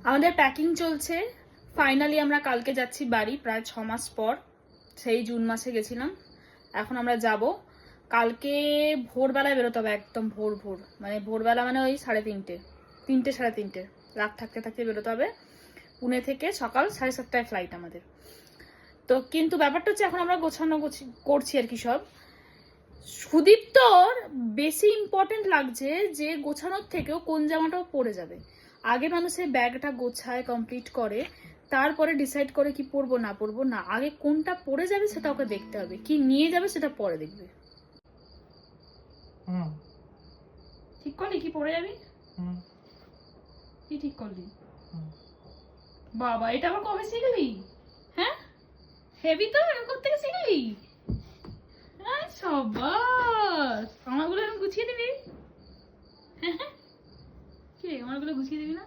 আমাদের প্যাকিং চলছে। ফাইনালি আমরা কালকে যাচ্ছি বাড়ি, প্রায় 6 মাস পর। সেই জুন মাসে গেছিলাম, এখন আমরা যাব। কালকে ভোরবেলায় বেরোতে হবে, একদম ভোর ভোর, মানে ভোরবেলা মানে ওই 3:30, 3:30 রাত থাকতে থাকতে বেরোতে হবে। পুনে থেকে সকাল 7:30টায় ফ্লাইট আমাদের। তো কিন্তু ব্যাপারটা হচ্ছে এখন আমরা গোছানো করছি আর কি সব। সুদীপ্তর বেশি ইম্পর্টেন্ট লাগছে যে গোছানোর থেকেও কোন জামাটাও পরে যাবে। আগে মানুষের ব্যাগটা গোছায়, কমপ্লিট করে, তারপরে ডিসাইড করে কি পরবো না পরবো। না, আগে কোনটা পরে যাবে সেটা ওকে দেখতে হবে, কি নিয়ে যাবে সেটা পরে দেখবে। ঠিক করলি কি পরে যাবি? কি ঠিক করলি? বাবা, এটা আবার কবে শিখলি? হ্যাঁ, হেভি তো, এরকম থেকে শিখলি? সাবাস, আমারগুলো এরকম গুছিয়ে দিবি? কি আমারগুলো গুছিয়ে দিবি না?